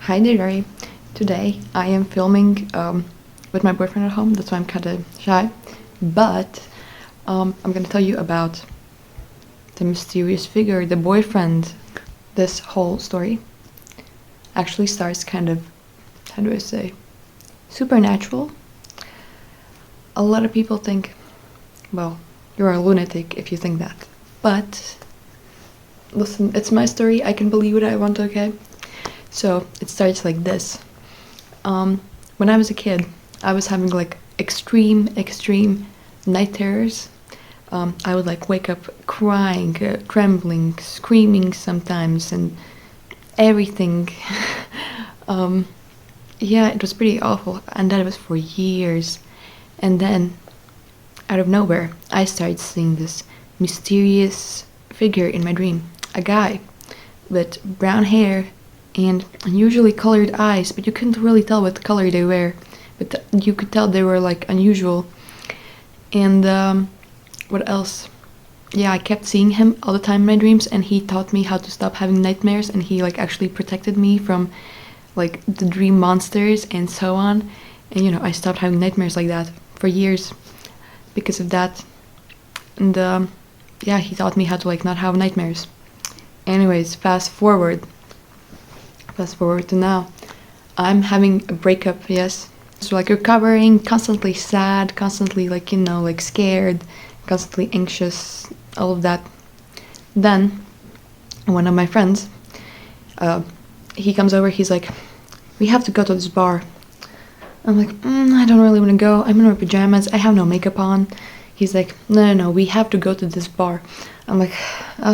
Hi there. Today I am filming with my boyfriend at home. That's why I'm kind of shy. But I'm gonna tell you about the mysterious figure, the boyfriend. This whole story actually starts kind of, how do I say, supernatural. A lot of people think, well, you're a lunatic if you think that. But listen, it's my story. I can believe what I want, okay? So it starts like this. When I was a kid, I was having like extreme night terrors. I would like wake up crying, trembling, screaming sometimes, and everything. Yeah, it was pretty awful, and that was for years. And then, out of nowhere, I started seeing this mysterious figure in my dream. A guy with brown hair and unusually colored eyes, but you couldn't really tell what color they were, but you could tell they were like unusual. And what else? Yeah, I kept seeing him all the time in my dreams, and he taught me how to stop having nightmares, and he like actually protected me from like the dream monsters and so on. And I stopped having nightmares like that for years because of that. And yeah, he taught me how to like not have nightmares. Anyways, fast forward to now. I'm having a breakup, yes. So like recovering, constantly sad, constantly like, like scared, constantly anxious, all of that. Then, one of my friends, he comes over, he's like, we have to go to this bar. I'm like, I don't really want to go. I'm in my pajamas, I have no makeup on. He's like, no, we have to go to this bar. I'm like,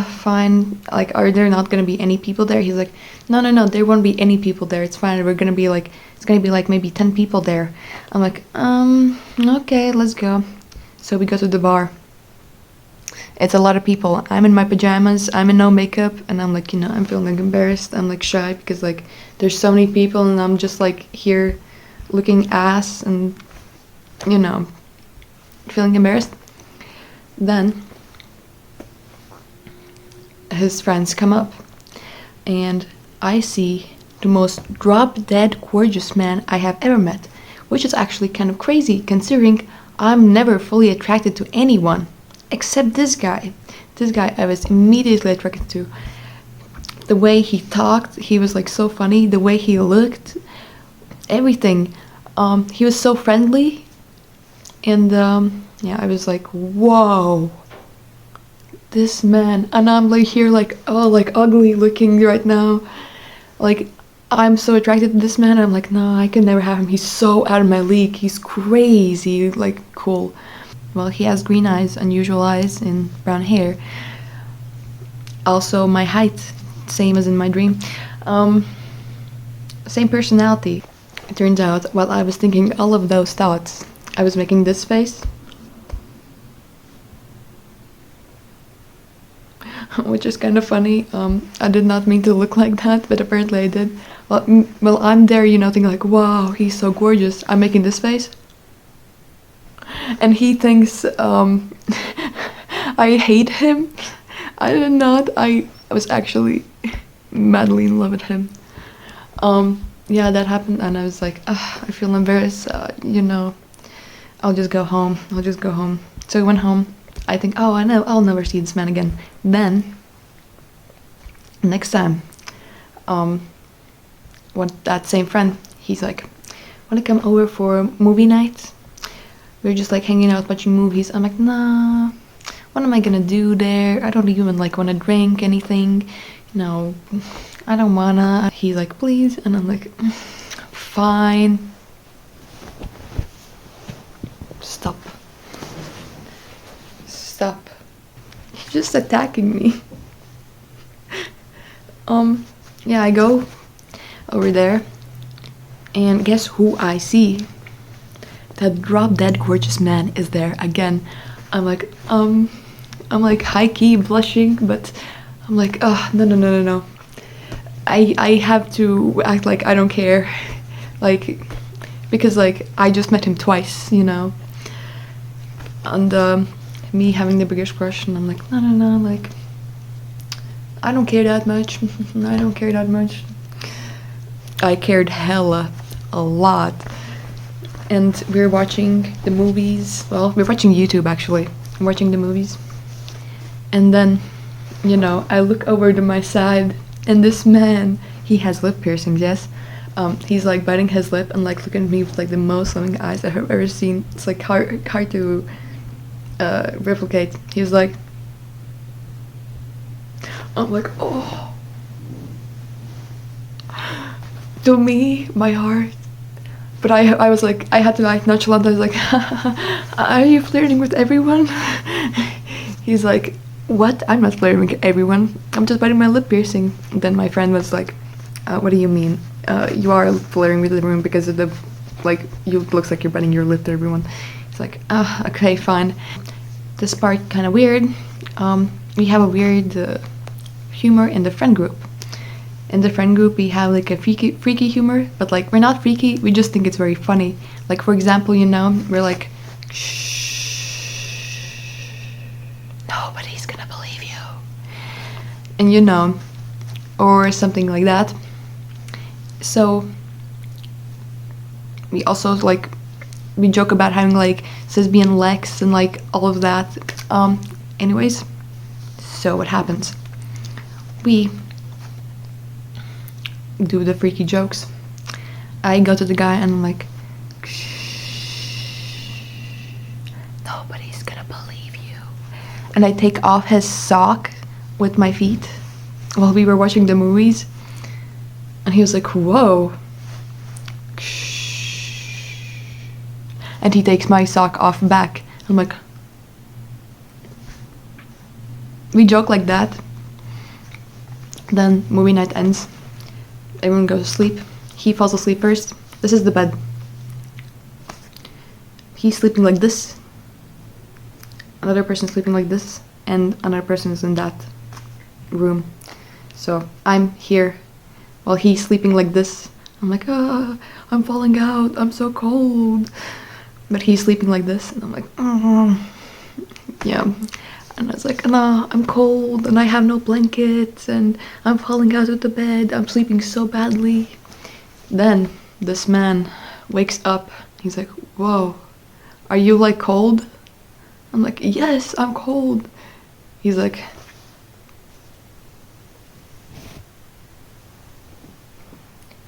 fine. Like, are there not gonna be any people there? He's like, no, there won't be any people there. It's fine. It's gonna be like maybe 10 people there. I'm like, okay, let's go. So we go to the bar. It's a lot of people. I'm in my pajamas. I'm in no makeup, and I'm like, I'm feeling like embarrassed. I'm like shy because like there's so many people, and I'm just like here, looking ass, and feeling embarrassed. Then his friends come up, and I see the most drop-dead gorgeous man I have ever met, which is actually kind of crazy considering I'm never fully attracted to anyone except this guy. This guy I was immediately attracted to. The way he talked, he was like so funny. The way he looked, everything. He was so friendly, and yeah, I was like, whoa, this man. And I'm like here like, oh, like ugly looking right now, like I'm so attracted to this man. I'm like, no, I can never have him. He's so out of my league. He's crazy, like cool. Well, he has green eyes, unusual eyes, and brown hair. Also my height, same as in my dream. Same personality. It turns out while I was thinking all of those thoughts, I was making this face, which is kind of funny. I did not mean to look like that, but apparently I did. Well, I'm there, thinking like, wow, he's so gorgeous. I'm making this face, and he thinks I hate him. I did not. I was actually madly in love with him. Yeah, that happened, and I was like, I feel embarrassed. I'll just go home. So I went home. I think, oh, I know, I'll never see this man again. Then, next time, that same friend, he's like, wanna come over for movie night? We're just like hanging out watching movies. I'm like, nah, what am I gonna do there? I don't even like wanna drink anything. No, I don't wanna. He's like, please, and I'm like, fine. Stop. You're just attacking me. Yeah, I go over there, and guess who I see? That drop-dead gorgeous man is there again. I'm like high-key blushing, but I'm like, oh, no. I have to act like I don't care, like, because like I just met him twice, and me having the biggest crush, and I'm like, no, like, I don't care that much. I don't care that much. I cared hella a lot. And we were watching the movies. Well, we were watching YouTube actually. I'm watching the movies. And then, you know, I look over to my side, and this man, he has lip piercings, yes. He's like biting his lip and like looking at me with like the most loving eyes I have ever seen. It's like hard to replicate. He was like, I'm like, oh. To me, my heart. But I was like, I had to like nonchalant. I was like, are you flirting with everyone? He's like, what? I'm not flirting with everyone. I'm just biting my lip piercing. And then my friend was like, what do you mean? You are flirting with everyone because of the, like, you looks like you're biting your lip to everyone. It's like, okay, fine. This part kind of weird. We have a weird humor in the friend group. In the friend group, we have like a freaky humor, but like we're not freaky. We just think it's very funny. Like for example, you know, we're like, shh, nobody's gonna believe you, and you know, or something like that. So we also like we joke about having like lesbian legs and like all of that. Anyways, so what happens? We do the freaky jokes. I go to the guy and I'm like, shh, nobody's gonna believe you. And I take off his sock with my feet while we were watching the movies. And he was like, whoa. Shh. And he takes my sock off back. I'm like, we joke like that. Then movie night ends. Everyone goes to sleep. He falls asleep first. This is the bed. He's sleeping like this. Another person sleeping like this. And another person is in that room. So I'm here while he's sleeping like this. I'm like, I'm falling out. I'm so cold. But he's sleeping like this. And I'm like, yeah. And I was like, no, I'm cold and I have no blankets and I'm falling out of the bed. I'm sleeping so badly. Then this man wakes up. He's like, whoa, are you like cold? I'm like, yes, I'm cold. He's like,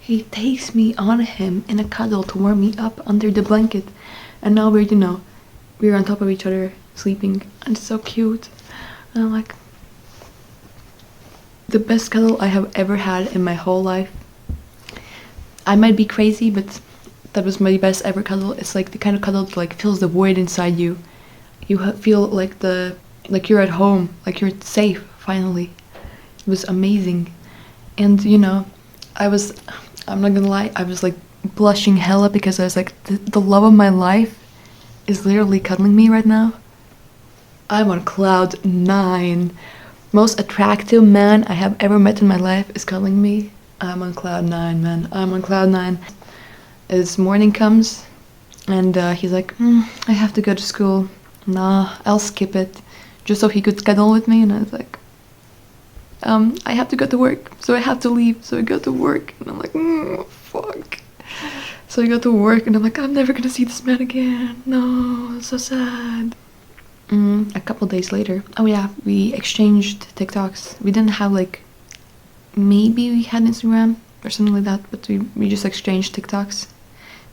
he takes me on him in a cuddle to warm me up under the blanket. And now we're, you know, we're on top of each other sleeping, and it's so cute. And I'm like, the best cuddle I have ever had in my whole life. I might be crazy, but that was my best ever cuddle. It's like the kind of cuddle that like fills the void inside you. You feel like you're at home, like you're safe finally. It was amazing. And you know, I'm not gonna lie, I was like blushing hella because I was like, the love of my life is literally cuddling me right now. I'm on cloud 9. Most attractive man I have ever met in my life is cuddling me. I'm on cloud 9, man. I'm on cloud 9. As morning comes, and he's like, I have to go to school. Nah, I'll skip it. Just so he could cuddle with me, and I was like, I have to go to work, so I have to leave. So I go to work, and I'm like, fuck. So I go to work, and I'm like, I'm never gonna see this man again. No, so sad. A couple days later, oh yeah, we exchanged TikToks. We didn't have like, maybe we had Instagram or something like that, but we just exchanged TikToks.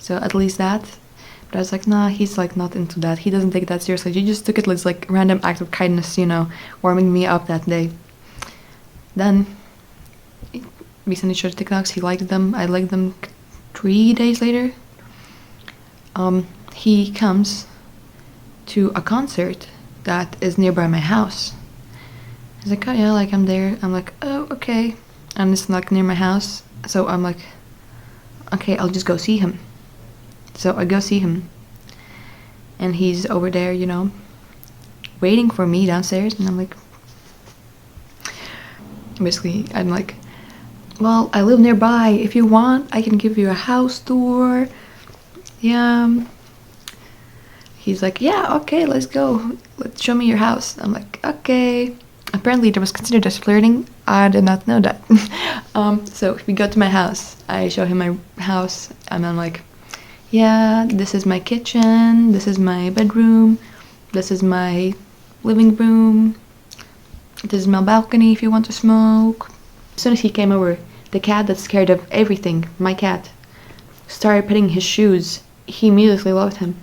So at least that. But I was like, nah, he's like not into that. He doesn't take that seriously. He just took it as like random act of kindness, you know, warming me up that day. Then we sent each other TikToks. He liked them. I liked them. 3 days later, he comes to a concert that is nearby my house. He's like, oh yeah, like I'm there. I'm like, oh, okay. And it's like near my house. So I'm like, okay, I'll just go see him. So I go see him. And he's over there, you know, waiting for me downstairs. And I'm like, basically, I'm like, well, I live nearby. If you want, I can give you a house tour. Yeah. He's like, yeah, okay, let's go. Let's show me your house. I'm like, okay. Apparently, that was considered as flirting. I did not know that. So we go to my house. I show him my house, and I'm like, yeah, this is my kitchen, this is my bedroom, this is my living room, this is my balcony if you want to smoke. As soon as he came over, the cat that's scared of everything, my cat, started petting his shoes. He immediately loved him,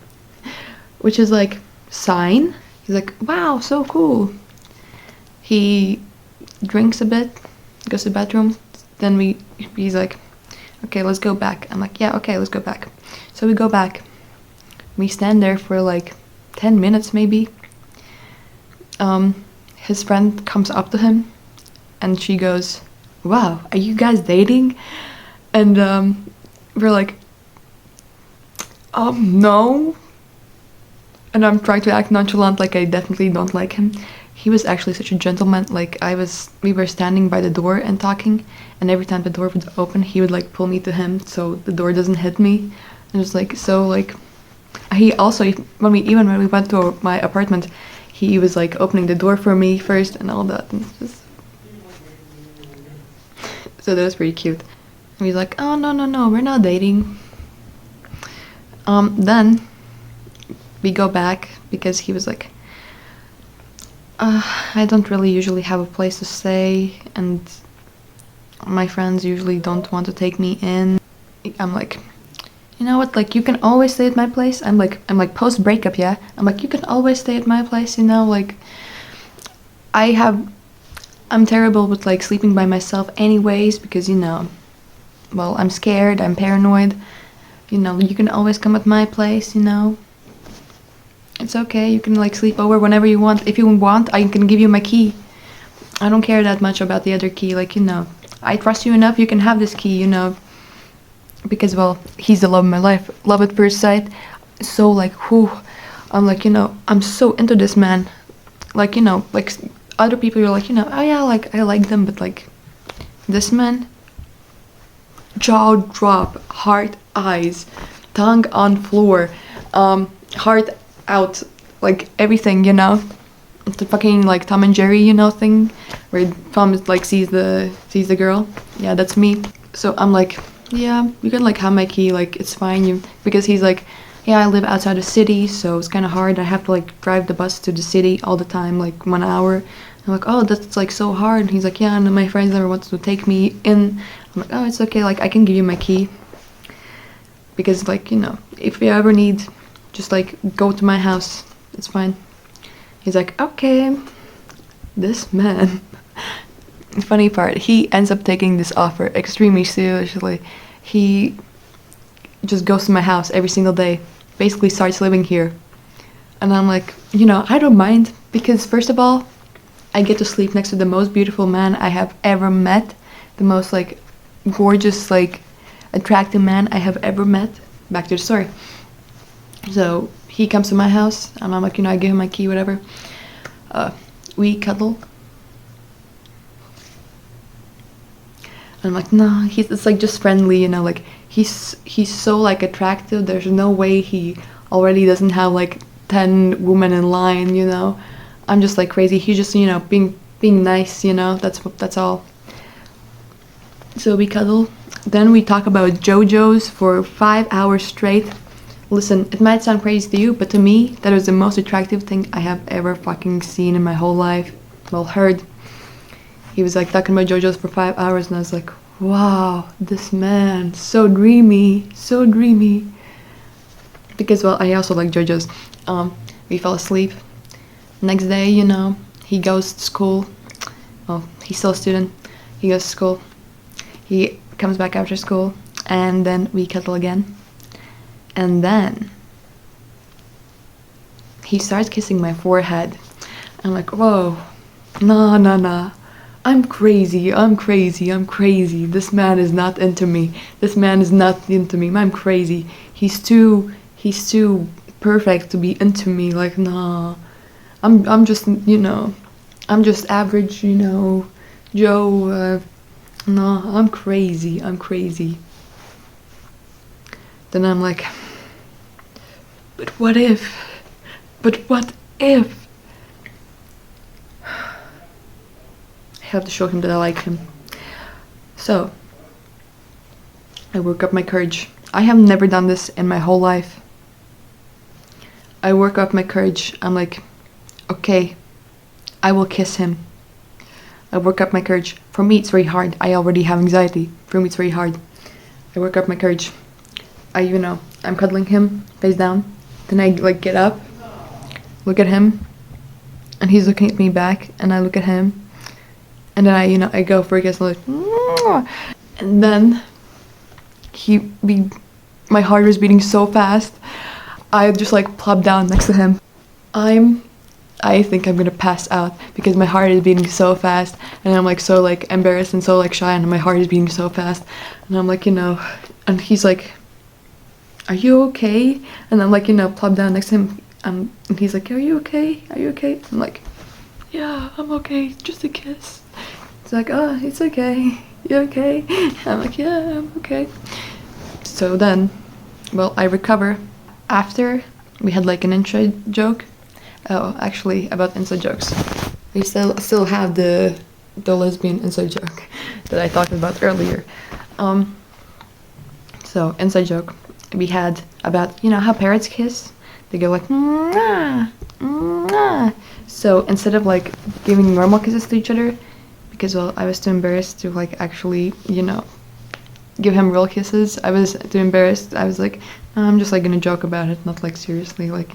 which is like sign. He's like, wow, so cool. He drinks a bit, goes to the bathroom, then he's like, okay, let's go back. I'm like, yeah, okay, let's go back. So we go back. We stand there for like 10 minutes maybe. His friend comes up to him and she goes, wow, are you guys dating? And we're like, no. And I'm trying to act nonchalant, like I definitely don't like him. He was actually such a gentleman. Like we were standing by the door and talking, and every time the door would open, he would like pull me to him so the door doesn't hit me. And it's like, so like, he also, when we went to my apartment, he was like opening the door for me first and all that. And just... So that was pretty cute. And he's like, oh, no, we're not dating. Then we go back because he was like, I don't really usually have a place to stay, and my friends usually don't want to take me in. I'm like, you know what, like, you can always stay at my place. I'm like post breakup, yeah. I'm like, you can always stay at my place, you know, like, I'm terrible with like sleeping by myself anyways, because, you know, well, I'm scared, I'm paranoid, you know, you can always come at my place, you know. It's okay, you can like sleep over whenever you want. If you want, I can give you my key. I don't care that much about the other key, like, you know. I trust you enough, you can have this key, you know. Because, well, he's the love of my life. Love at first sight. So, like, whew. I'm like, you know, I'm so into this man. Like, you know, like, other people, you're like, you know, oh yeah, like, I like them, but like, this man, jaw drop, heart eyes, tongue on floor, heart out, like everything, you know. It's the fucking like Tom and Jerry, you know, thing where Tom is like sees the girl. Yeah, that's me. So I'm like, yeah, you can like have my key, like it's fine. Because he's like, yeah, I live outside the city, so it's kind of hard. I have to like drive the bus to the city all the time, like 1 hour. I'm like, oh, that's like so hard. And he's like, yeah, and my friends never wanted to take me in. I'm like, oh, it's okay, like I can give you my key. Because, like, you know, if you ever need, just like go to my house, it's fine. He's like, okay. This man. Funny part, he ends up taking this offer extremely seriously. He just goes to my house every single day, basically starts living here. And I'm like, you know, I don't mind, because first of all, I get to sleep next to the most beautiful man I have ever met, the most like gorgeous, like attractive man I have ever met. Back to the story. So he comes to my house, and I'm like, you know, I give him my key, whatever. We cuddle. And I'm like, no, it's like just friendly, you know, like he's so like attractive. There's no way he already doesn't have like 10 women in line, you know. I'm just like crazy. He's just, you know, being nice, you know. That's all. So we cuddle. Then we talk about JoJo's for 5 hours straight. Listen, it might sound crazy to you, but to me, that was the most attractive thing I have ever fucking seen in my whole life. Well, heard. He was like talking about JoJo's for 5 hours, and I was like, wow, this man, so dreamy, so dreamy. Because, well, I also like JoJo's. We fell asleep. Next day, you know, he goes to school. Well, he's still a student. He goes to school. He comes back after school, and then we cuddle again. And then he starts kissing my forehead. I'm like, whoa, nah. I'm crazy. This man is not into me. I'm crazy. He's too perfect to be into me. Like, nah. I'm just, you know, I'm just average, you know, Joe. Nah, I'm crazy. Then I'm like, but what if? have to show him that I like him. So I work up my courage. I have never done this in my whole life. I work up my courage. I'm like, okay, I will kiss him. I work up my courage. For me, it's very hard. I already have anxiety. For me, it's very hard. I work up my courage. I'm cuddling him, face down. Then I like get up, look at him, and he's looking at me back, and I look at him, and then I go for a kiss, like, mwah! And then my heart was beating so fast. I just like plopped down next to him. I think I'm gonna pass out because my heart is beating so fast, and I'm like so like embarrassed and so like shy, and my heart is beating so fast, and I'm like, and he's like, are you okay? And I'm like, plopped down next to him, and he's like, are you okay? Are you okay? I'm like, yeah, I'm okay, just a kiss. It's like, oh, it's okay, you okay? I'm like, yeah, I'm okay. So then, well, I recover. After, we had like an inside joke. Oh, actually, about inside jokes. We still have the lesbian inside joke that I talked about earlier. So, inside joke. We had about, how parrots kiss? They go like, mwah, mwah. So, instead of like giving normal kisses to each other, because, well, I was too embarrassed to like actually, give him real kisses. I was too embarrassed. I was like, I'm just like gonna joke about it, not like seriously, like,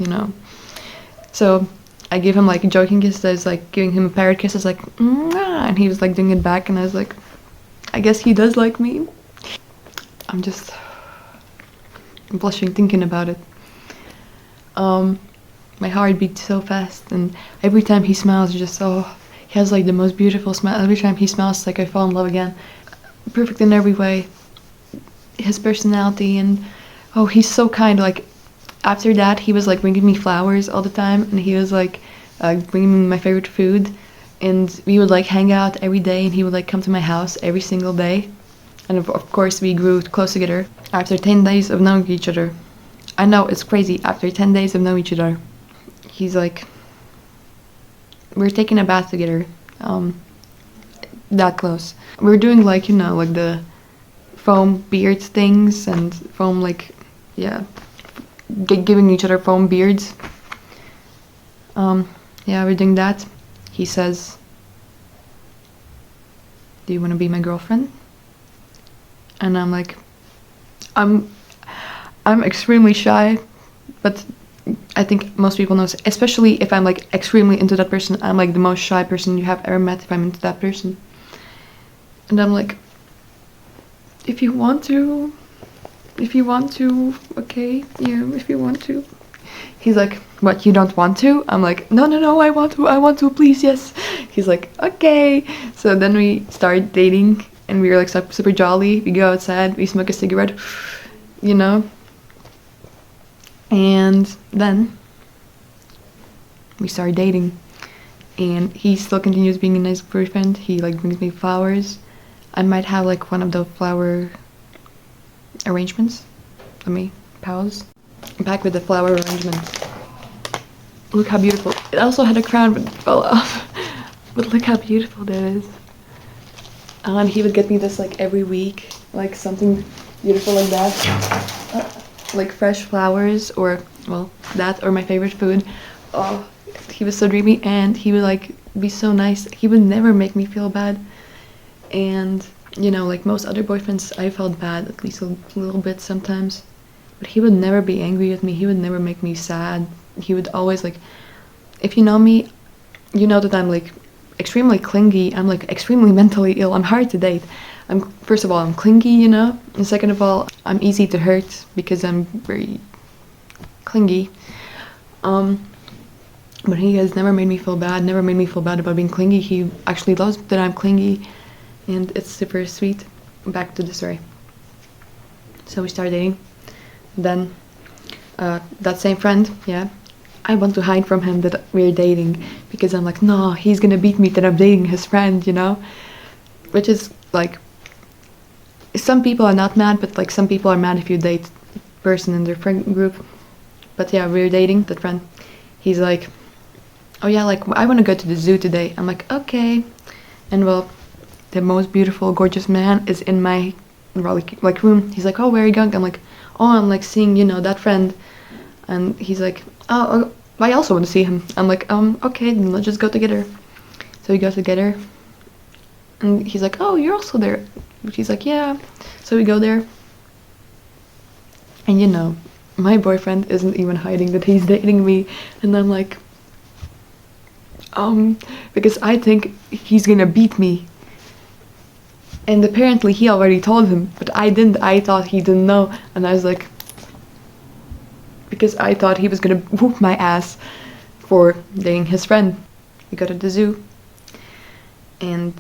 So I gave him like a joking kiss. I was like giving him a parrot kiss. I was like, mwah, and he was like doing it back, and I was like, I guess he does like me. I'm blushing thinking about it. My heart beats so fast, and every time he smiles, he has like the most beautiful smile. Every time he smiles, it's like I fall in love again. Perfect in every way. His personality, and he's so kind. Like, after that, he was like bringing me flowers all the time, and he was like bringing me my favorite food, and we would like hang out every day, and he would like come to my house every single day, and of course we grew close together. After 10 days of knowing each other, I know it's crazy. After 10 days of knowing each other, he's like, we're taking a bath together, that close. We're doing like like the foam beard things and foam like giving each other foam beards. We're doing that. He says, do you want to be my girlfriend? And I'm like, I'm extremely shy, but I think most people know, especially if I'm like extremely into that person. I'm like the most shy person you have ever met if I'm into that person. And I'm like, if you want to, okay, if you want to. He's like, what, you don't want to? I'm like, no, I want to, please, yes. He's like, okay. So then we started dating, and we were like super jolly. We go outside, we smoke a cigarette, and then we started dating, and he still continues being a nice boyfriend. He like brings me flowers. I might have like one of the flower arrangements. Let me pause. Back with the flower arrangement. Look how beautiful. It also had a crown, but it fell off. But look how beautiful that is. And he would get me this like every week, like something beautiful like that. Like fresh flowers, or well, that or my favorite food. Oh, he was so dreamy, and he would like be so nice. He would never make me feel bad. And like most other boyfriends, I felt bad at least a little bit sometimes, but he would never be angry with me. He would never make me sad. He would always like, if you know me, you know that I'm like extremely clingy. I'm like extremely mentally ill. I'm hard to date. First of all, I'm clingy, and second of all, I'm easy to hurt because I'm very clingy. But he has never made me feel bad. Never made me feel bad about being clingy. He actually loves that I'm clingy. And it's super sweet. Back to the story. So we started dating. Then that same friend, I want to hide from him that we're dating, because I'm like, no, he's gonna beat me that I'm dating his friend, Which is like, some people are not mad, but like some people are mad if you date a person in their friend group. But yeah, we're dating that friend. He's like, oh yeah, like I want to go to the zoo today. I'm like, okay. And well, the most beautiful, gorgeous man is in my like room. He's like, "Oh, where are you going?" I'm like, "Oh, I'm like seeing, you know, that friend." And he's like, "Oh, I also want to see him." I'm like, okay, then let's just go together." So we go together, and he's like, "Oh, you're also there." He's like, "Yeah." So we go there, and you know, my boyfriend isn't even hiding that he's dating me, and I'm like, because I think he's gonna beat me. And apparently he already told him, but I didn't. I thought he didn't know, and I was like, because I thought he was gonna whoop my ass for dating his friend. We go to the zoo, and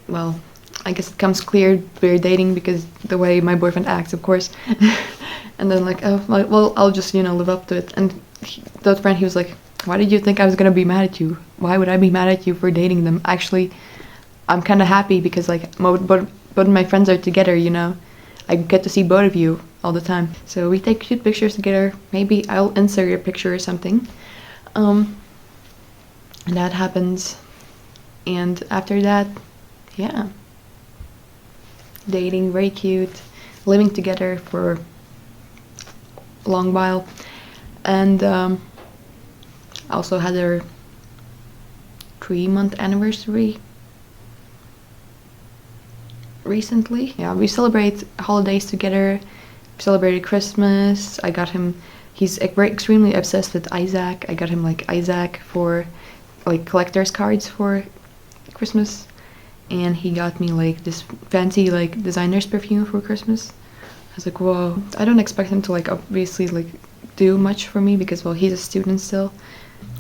well, I guess it comes clear we're dating because the way my boyfriend acts, of course. And then like, oh well, I'll just, you know, live up to it. And that friend, he was like, "Why did you think I was gonna be mad at you? Why would I be mad at you for dating them? Actually, I'm kind of happy because like both of my friends are together, you know. I get to see both of you all the time. So we take cute pictures together. Maybe I'll insert your picture or something." And that happens. And after that, yeah, dating, very cute, living together for a long while, and also had our 3-month anniversary recently. Yeah, we celebrate holidays together. We celebrated Christmas. I got him. He's extremely obsessed with Isaac. I got him like Isaac for like collector's cards for Christmas, and he got me like this fancy like designer's perfume for Christmas. I was like, whoa. I don't expect him to like obviously like do much for me because well, he's a student still.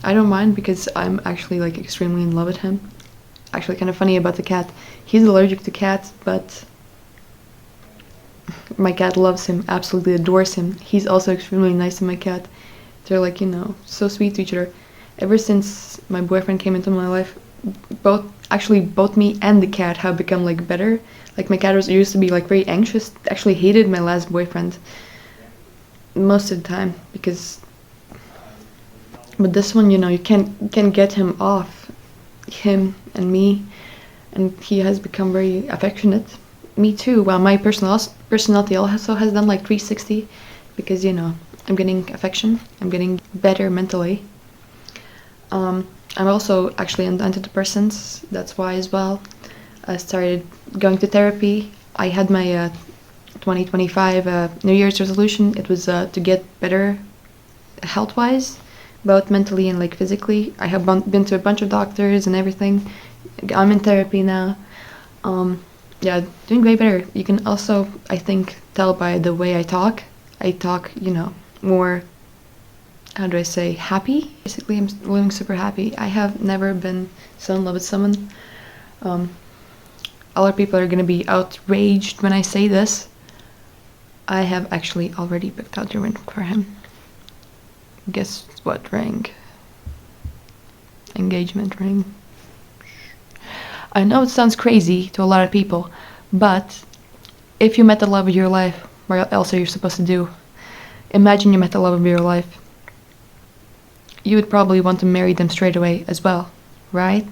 I don't mind because I'm actually like extremely in love with him. Actually, kind of funny about the cat. He's allergic to cats, but my cat loves him, absolutely adores him. He's also extremely nice to my cat. They're like, you know, so sweet to each other. Ever since my boyfriend came into my life, both me and the cat have become like better. Like my cat used to be like very anxious, actually hated my last boyfriend most of the time because, but this one, you know, you can get him off, him and me, and he has become very affectionate. Me too. Well, my personality also has done like 360 because, you know, I'm getting affection, I'm getting better mentally. I'm also actually on antidepressants, that's why as well. I started going to therapy. I had my 2025 New Year's resolution. It was to get better health-wise, both mentally and like physically. I have been to a bunch of doctors and everything. I'm in therapy now. Yeah, doing way better. You can also, I think, tell by the way I talk. I talk, you know, more, how do I say, happy? Basically, I'm living super happy. I have never been so in love with someone. A lot of people are gonna be outraged when I say this. I have actually already picked out the ring for him. Guess what ring? Engagement ring. I know it sounds crazy to a lot of people, but if you met the love of your life, what else are you supposed to do? Imagine you met the love of your life. You would probably want to marry them straight away as well, right?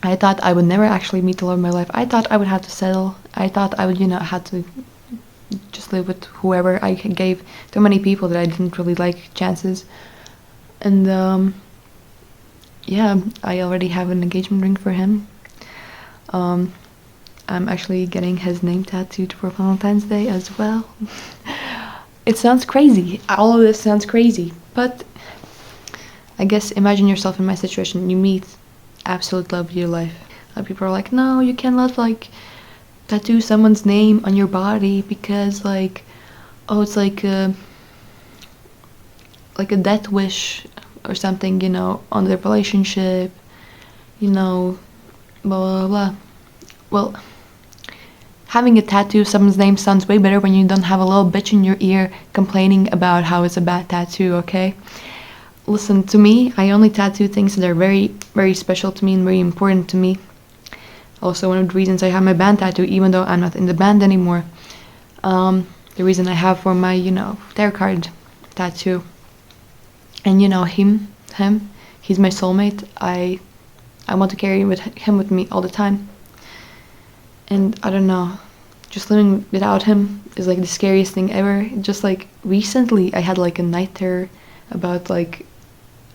I thought I would never actually meet the love of my life. I thought I would have to settle. I thought I would, you know, have to just live with whoever. I gave too many people that I didn't really like chances. And yeah, I already have an engagement ring for him. I'm actually getting his name tattooed for Valentine's Day as well. It sounds crazy. All of this sounds crazy, but I guess imagine yourself in my situation. You meet absolute love of your life. A lot of people are like, no, you cannot like tattoo someone's name on your body because like, oh, it's like a death wish or something, you know, on their relationship, you know, blah blah blah. Well, having a tattoo of someone's name sounds way better when you don't have a little bitch in your ear complaining about how it's a bad tattoo, okay? Listen, to me, I only tattoo things that are very, very special to me and very important to me. Also, one of the reasons I have my band tattoo, even though I'm not in the band anymore. The reason I have for my, you know, tarot card tattoo. And you know, him, he's my soulmate. I I want to carry him with me all the time. And I don't know, just living without him is like the scariest thing ever. Just like recently, I had like a night terror about like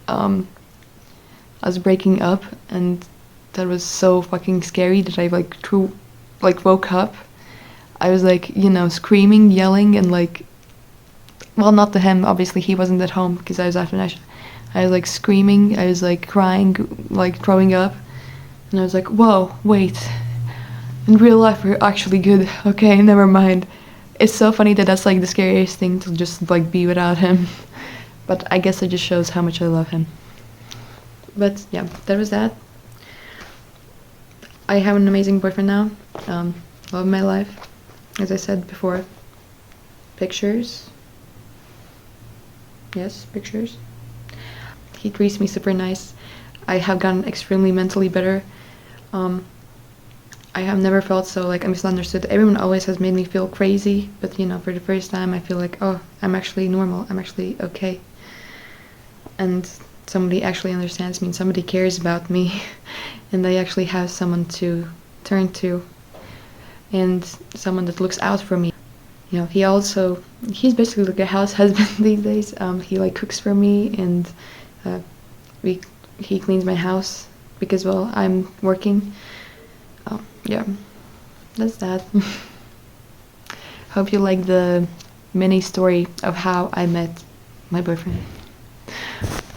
us breaking up, and that was so fucking scary that I like woke up. I was like, you know, screaming, yelling, and like, well, not to him, obviously, he wasn't at home because I was after night. I was like screaming, I was like crying, like throwing up, and I was like, whoa, wait. In real life, we're actually good. Okay, never mind. It's so funny that that's like the scariest thing to just like be without him. But I guess it just shows how much I love him. But yeah, that was that. I have an amazing boyfriend now. Love my life. As I said before, pictures. Yes, pictures. He treats me super nice. I have gotten extremely mentally better. I have never felt so like misunderstood. Everyone always has made me feel crazy, but you know, for the first time I feel like, oh, I'm actually normal. I'm actually okay. And somebody actually understands me and somebody cares about me and I actually have someone to turn to and someone that looks out for me. You know, he's basically like a house husband these days. He like cooks for me and uh, he cleans my house because, well, I'm working. Yeah, that's that. Hope you like the mini story of how I met my boyfriend.